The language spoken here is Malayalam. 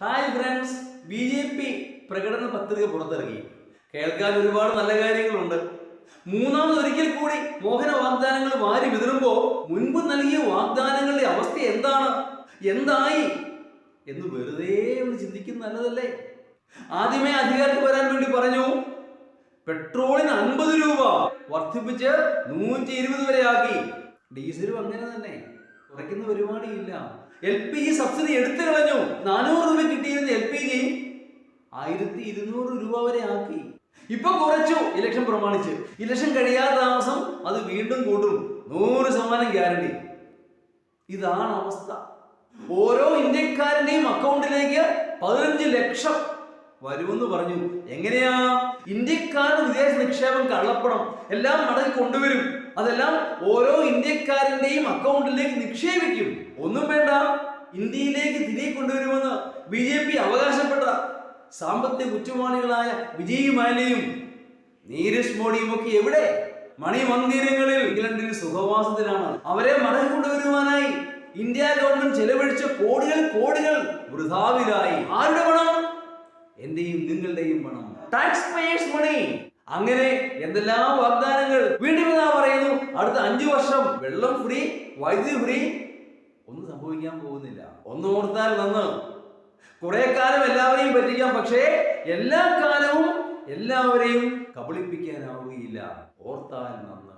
ഹായ് ഫ്രണ്ട്സ്, BJP പ്രകടന പത്രിക പുറത്തിറങ്ങി. കേൾക്കാൻ ഒരുപാട് നല്ല കാര്യങ്ങളുണ്ട്. മൂന്നാമതൊരിക്കൽ കൂടി മോഹന വാഗ്ദാനങ്ങൾ വാരി വിതറുമ്പോ മുൻപ് നൽകിയ വാഗ്ദാനങ്ങളുടെ അവസ്ഥ എന്തായി എന്ന് വെറുതെ ഒന്ന് ചിന്തിക്കുന്നത് നല്ലതല്ലേ? ആദ്യമേ അധികാരത്തിൽ വരാൻ വേണ്ടി പറഞ്ഞു പെട്രോളിന് 50 രൂപ വർദ്ധിപ്പിച്ച് 120 വരെ ആക്കി. ഡീസലും അങ്ങനെ തന്നെ, കുറയ്ക്കുന്ന പരിപാടിയില്ല. LPG സബ്സിഡി എടുത്തു കളഞ്ഞു. 400 രൂപ കിട്ടിയിരുന്ന LPG 1200 രൂപ വരെ ആക്കി. ഇപ്പൊ കുറച്ചു ഇലക്ഷൻ പ്രമാണിച്ച്. ഇലക്ഷൻ കഴിയാത്ത താമസം അത് വീണ്ടും കൂട്ടും. 100% ഗ്യാരണ്ടി. ഇതാണ് അവസ്ഥ. ഓരോ ഇന്ത്യക്കാരന്റെയും അക്കൗണ്ടിലേക്ക് 15 ലക്ഷം വരുമെന്ന് പറഞ്ഞു. എങ്ങനെയാ? ഇന്ത്യക്കാരുടെ വിദേശ നിക്ഷേപം, കള്ളപ്പണം എല്ലാം മടങ്ങി കൊണ്ടുവരും. അതെല്ലാം ഓരോ ഇന്ത്യക്കാരന്റെയും അക്കൗണ്ടിലേക്ക് നിക്ഷേപിക്കും. ഒന്നും വേണ്ട, ഇന്ത്യയിലേക്ക് തിരികെ കൊണ്ടുവരുമെന്ന് BJP അവകാശപ്പെട്ട സാമ്പത്തിക കുറ്റവാളികളായ വിജയ് മാല്യയും നീരജ് മോഡിയും ഒക്കെ എവിടെ? മണിമന്ദിരങ്ങളിൽ ഇംഗ്ലണ്ടിൽ സുഖവാസത്തിലാണ്. അവരെ മടങ്ങി കൊണ്ടുവരുവാനായി ഇന്ത്യ ഗവൺമെന്റ് ചെലവഴിച്ച കോടികൾ വൃഥാവിലായി. ആരുടെ പണം? എന്റെയും നിങ്ങളുടെയും പണം, ടാക്സ് പേയേഴ്സ് മണി. അങ്ങനെ എന്തെല്ലാം വാഗ്ദാനങ്ങൾ. വീണ്ടും ഇതാ പറയുന്നു അടുത്ത 5 വർഷം വെള്ളം ഫ്രീ, വൈദ്യുതി ഫ്രീ. ഒന്നും സംഭവിക്കാൻ പോകുന്നില്ല. ഒന്ന് ഓർത്താൽ നന്ന്. കുറെ കാലം എല്ലാവരെയും പറ്റിക്കാം, പക്ഷേ എല്ലാ കാലവും എല്ലാവരെയും കബളിപ്പിക്കാനാവുകയില്ല. ഓർത്താൽ നന്ന്.